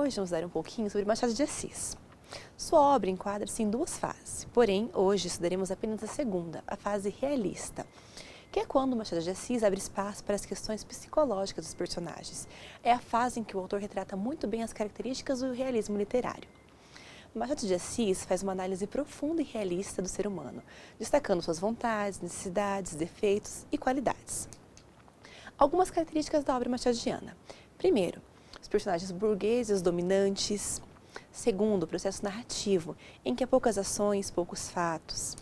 Hoje vamos dar um pouquinho sobre Machado de Assis. Sua obra enquadra-se em duas fases, porém hoje estudaremos apenas a segunda, a fase realista, que é quando Machado de Assis abre espaço para as questões psicológicas dos personagens. É a fase em que o autor retrata muito bem as características do realismo literário. Machado de Assis faz uma análise profunda e realista do ser humano, destacando suas vontades, necessidades, defeitos e qualidades. Algumas características da obra machadiana. Primeiro, os personagens burgueses dominantes. Segundo, o processo narrativo, em que há poucas ações, poucos fatos.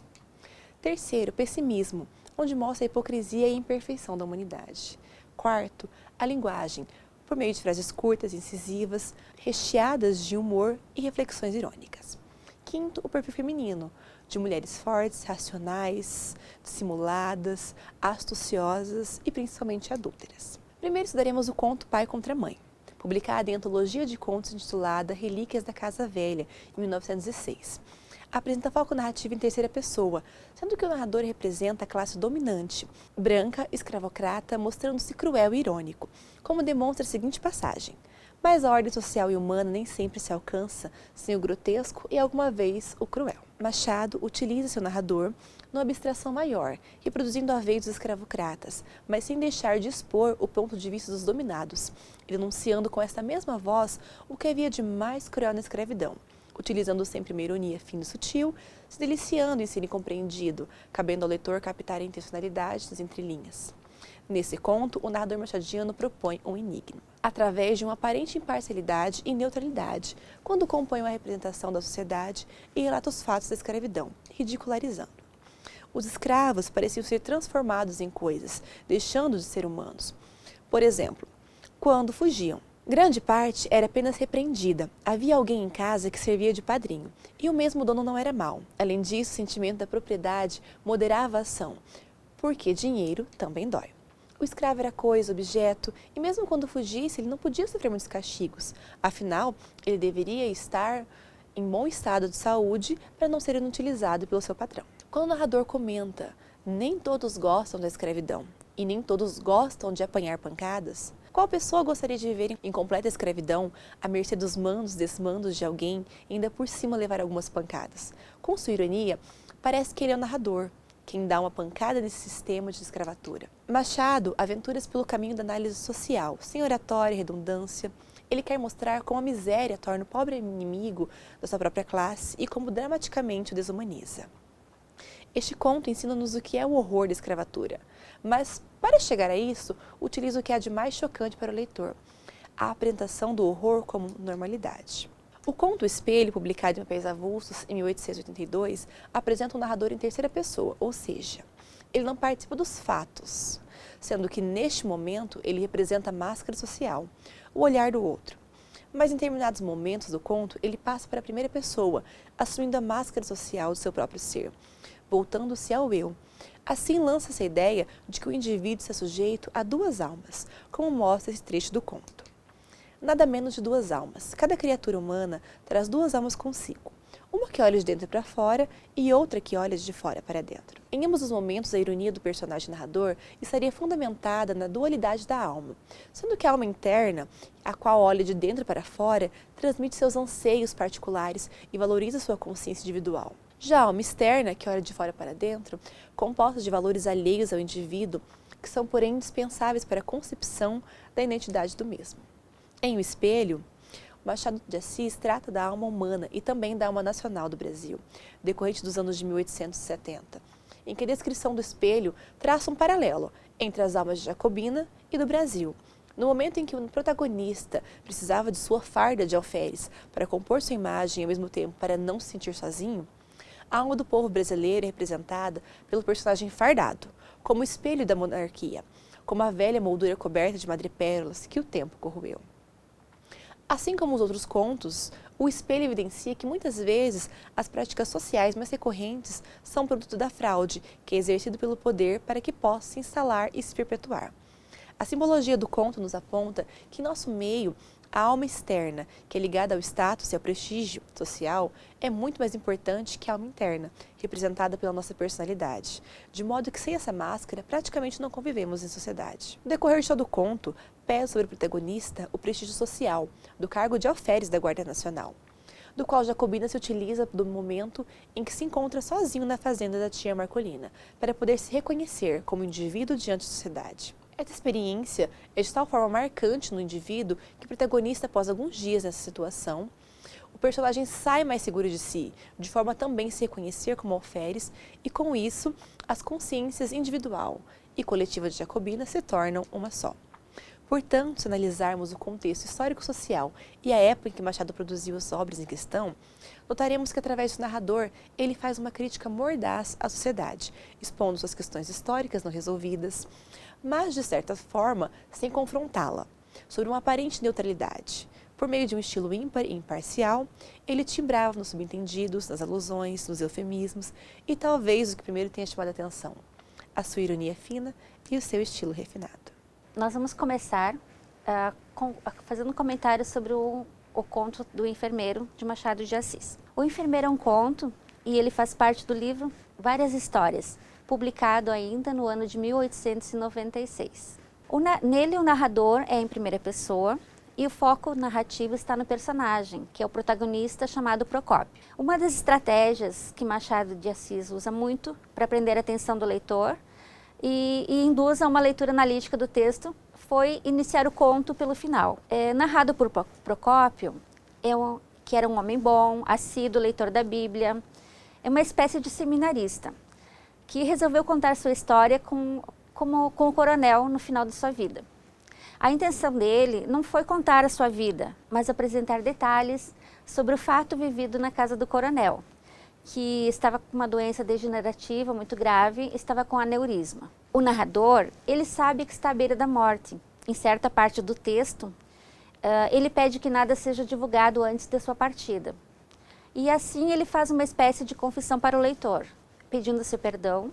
Terceiro, pessimismo, onde mostra a hipocrisia e a imperfeição da humanidade. Quarto, a linguagem, por meio de frases curtas, incisivas, recheadas de humor e reflexões irônicas. Quinto, o perfil feminino, de mulheres fortes, racionais, dissimuladas, astuciosas e principalmente adúlteras. Primeiro estudaremos o conto Pai contra Mãe, publicado em antologia de contos intitulada Relíquias da Casa Velha, em 1906. Apresenta foco narrativo em terceira pessoa, sendo que o narrador representa a classe dominante, branca, escravocrata, mostrando-se cruel e irônico, como demonstra a seguinte passagem. Mas a ordem social e humana nem sempre se alcança sem o grotesco e, alguma vez, o cruel. Machado utiliza seu narrador numa abstração maior, reproduzindo a vez dos escravocratas, mas sem deixar de expor o ponto de vista dos dominados, denunciando com esta mesma voz o que havia de mais cruel na escravidão, utilizando sempre uma ironia fina e sutil, se deliciando em ser incompreendido, cabendo ao leitor captar a intencionalidade das entrelinhas. Nesse conto, o narrador machadiano propõe um enigma, através de uma aparente imparcialidade e neutralidade, quando compõe uma representação da sociedade e relata os fatos da escravidão, ridicularizando. Os escravos pareciam ser transformados em coisas, deixando de ser humanos. Por exemplo, quando fugiam, grande parte era apenas repreendida. Havia alguém em casa que servia de padrinho, e o mesmo dono não era mau. Além disso, o sentimento da propriedade moderava a ação, porque dinheiro também dói. O escravo era coisa, objeto, e mesmo quando fugisse, ele não podia sofrer muitos castigos. Afinal, ele deveria estar em bom estado de saúde para não ser inutilizado pelo seu patrão. Quando o narrador comenta, nem todos gostam da escravidão, e nem todos gostam de apanhar pancadas, qual pessoa gostaria de viver em completa escravidão, à mercê dos mandos e desmandos de alguém, e ainda por cima levar algumas pancadas? Com sua ironia, parece que ele é o narrador, quem dá uma pancada nesse sistema de escravatura. Machado aventura-se pelo caminho da análise social, sem oratória e redundância. Ele quer mostrar como a miséria torna o pobre inimigo da sua própria classe e como dramaticamente o desumaniza. Este conto ensina-nos o que é o horror da escravatura, mas, para chegar a isso, utiliza o que há de mais chocante para o leitor, a apresentação do horror como normalidade. O conto Espelho, publicado em Papéis Avulsos em 1882, apresenta um narrador em terceira pessoa, ou seja, ele não participa dos fatos, sendo que neste momento ele representa a máscara social, o olhar do outro. Mas em determinados momentos do conto ele passa para a primeira pessoa, assumindo a máscara social do seu próprio ser, voltando-se ao eu. Assim lança-se a ideia de que o indivíduo está sujeito a duas almas, como mostra esse trecho do conto. Nada menos de duas almas. Cada criatura humana traz duas almas consigo, uma que olha de dentro para fora e outra que olha de fora para dentro. Em ambos os momentos, a ironia do personagem narrador estaria fundamentada na dualidade da alma, sendo que a alma interna, a qual olha de dentro para fora, transmite seus anseios particulares e valoriza sua consciência individual. Já a alma externa, que olha de fora para dentro, composta de valores alheios ao indivíduo, que são, porém, indispensáveis para a concepção da identidade do mesmo. Em O Espelho, Machado de Assis trata da alma humana e também da alma nacional do Brasil, decorrente dos anos de 1870, em que a descrição do espelho traça um paralelo entre as almas de Jacobina e do Brasil. No momento em que o protagonista precisava de sua farda de alferes para compor sua imagem e, ao mesmo tempo, para não se sentir sozinho, a alma do povo brasileiro é representada pelo personagem fardado, como o espelho da monarquia, como a velha moldura coberta de madrepérolas que o tempo corroeu. Assim como os outros contos, o espelho evidencia que muitas vezes as práticas sociais mais recorrentes são produto da fraude, que é exercido pelo poder para que possa se instalar e se perpetuar. A simbologia do conto nos aponta que em nosso meio A alma externa, que é ligada ao status e ao prestígio social, é muito mais importante que a alma interna, representada pela nossa personalidade, de modo que sem essa máscara praticamente não convivemos em sociedade. No decorrer de todo o conto, pesa sobre o protagonista o prestígio social, do cargo de alferes da Guarda Nacional, do qual Jacobina se utiliza do momento em que se encontra sozinho na fazenda da tia Marcolina, para poder se reconhecer como indivíduo diante da sociedade. Essa experiência é de tal forma marcante no indivíduo que o protagonista, após alguns dias nessa situação, o personagem sai mais seguro de si, de forma a também se reconhecer como alferes, e com isso, as consciências individual e coletiva de Jacobina se tornam uma só. Portanto, se analisarmos o contexto histórico-social e a época em que Machado produziu as obras em questão, notaremos que através do narrador ele faz uma crítica mordaz à sociedade, expondo suas questões históricas não resolvidas, mas de certa forma sem confrontá-la, sobre uma aparente neutralidade. Por meio de um estilo ímpar e imparcial, ele timbrava nos subentendidos, nas alusões, nos eufemismos e talvez o que primeiro tenha chamado a atenção, a sua ironia fina e o seu estilo refinado. Nós vamos começar fazendo um comentário sobre o conto do Enfermeiro, de Machado de Assis. O Enfermeiro é um conto e ele faz parte do livro Várias Histórias, publicado ainda no ano de 1896. Nele, o narrador é em primeira pessoa e o foco narrativo está no personagem, que é o protagonista chamado Procópio. Uma das estratégias que Machado de Assis usa muito para prender a atenção do leitor e induz a uma leitura analítica do texto foi iniciar o conto pelo final. Narrado por Procópio, que era um homem bom, assíduo leitor da Bíblia, é uma espécie de seminarista, que resolveu contar sua história com o coronel no final de sua vida. A intenção dele não foi contar a sua vida, mas apresentar detalhes sobre o fato vivido na casa do coronel, que estava com uma doença degenerativa muito grave, estava com aneurisma. O narrador, ele sabe que está à beira da morte. Em certa parte do texto, ele pede que nada seja divulgado antes de sua partida. E assim ele faz uma espécie de confissão para o leitor, pedindo seu perdão,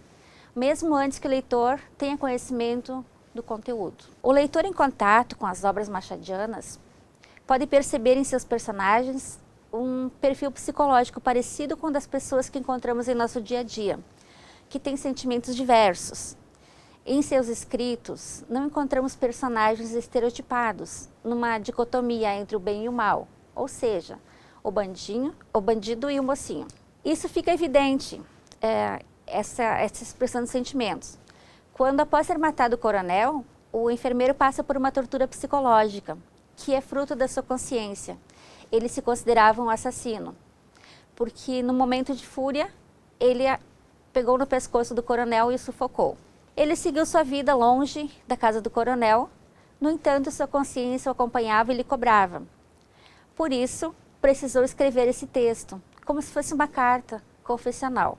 mesmo antes que o leitor tenha conhecimento do conteúdo. O leitor em contato com as obras machadianas pode perceber em seus personagens um perfil psicológico parecido com o das pessoas que encontramos em nosso dia a dia, que têm sentimentos diversos. Em seus escritos, não encontramos personagens estereotipados, numa dicotomia entre o bem e o mal, ou seja, o bandido e o mocinho. Isso fica evidente, essa expressão de sentimentos. Quando, após ser matado o coronel, o enfermeiro passa por uma tortura psicológica, que é fruto da sua consciência. Ele se considerava um assassino, porque no momento de fúria, ele pegou no pescoço do coronel e o sufocou. Ele seguiu sua vida longe da casa do coronel, no entanto, sua consciência o acompanhava e lhe cobrava. Por isso, precisou escrever esse texto, como se fosse uma carta confessional.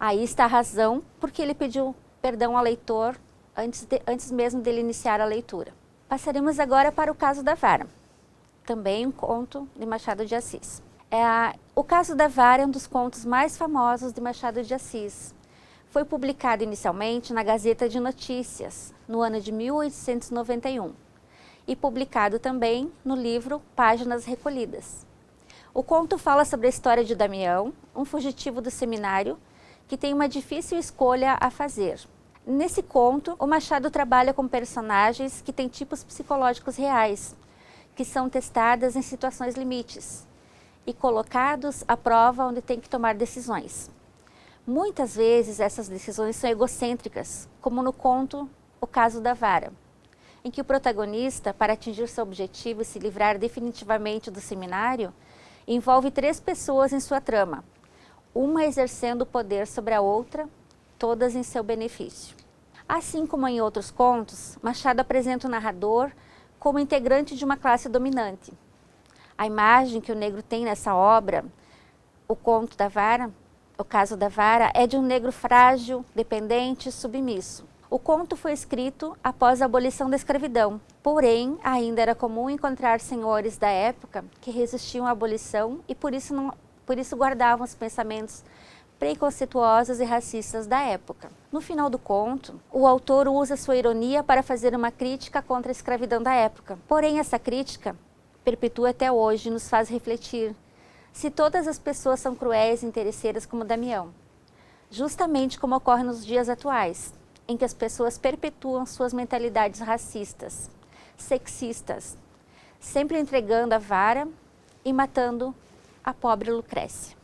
Aí está a razão porque ele pediu perdão ao leitor antes mesmo dele iniciar a leitura. Passaremos agora para o caso da vara, também um conto de Machado de Assis. O caso da vara é um dos contos mais famosos de Machado de Assis. Foi publicado inicialmente na Gazeta de Notícias, no ano de 1891, e publicado também no livro Páginas Recolhidas. O conto fala sobre a história de Damião, um fugitivo do seminário, que tem uma difícil escolha a fazer. Nesse conto, o Machado trabalha com personagens que têm tipos psicológicos reais, que são testadas em situações limites e colocados à prova onde tem que tomar decisões. Muitas vezes essas decisões são egocêntricas, como no conto O Caso da Vara, em que o protagonista, para atingir seu objetivo e se livrar definitivamente do seminário, envolve 3 pessoas em sua trama, uma exercendo o poder sobre a outra, todas em seu benefício. Assim como em outros contos, Machado apresenta o narrador como integrante de uma classe dominante. A imagem que o negro tem nessa obra, O Conto da Vara, O Caso da Vara, é de um negro frágil, dependente, submisso. O conto foi escrito após a abolição da escravidão, porém ainda era comum encontrar senhores da época que resistiam à abolição e por isso guardavam os pensamentos preconceituosos e racistas da época. No final do conto, o autor usa sua ironia para fazer uma crítica contra a escravidão da época. Porém, essa crítica perpetua até hoje e nos faz refletir se todas as pessoas são cruéis e interesseiras como Damião, justamente como ocorre nos dias atuais, em que as pessoas perpetuam suas mentalidades racistas, sexistas, sempre entregando a vara e matando a pobre Lucrécia.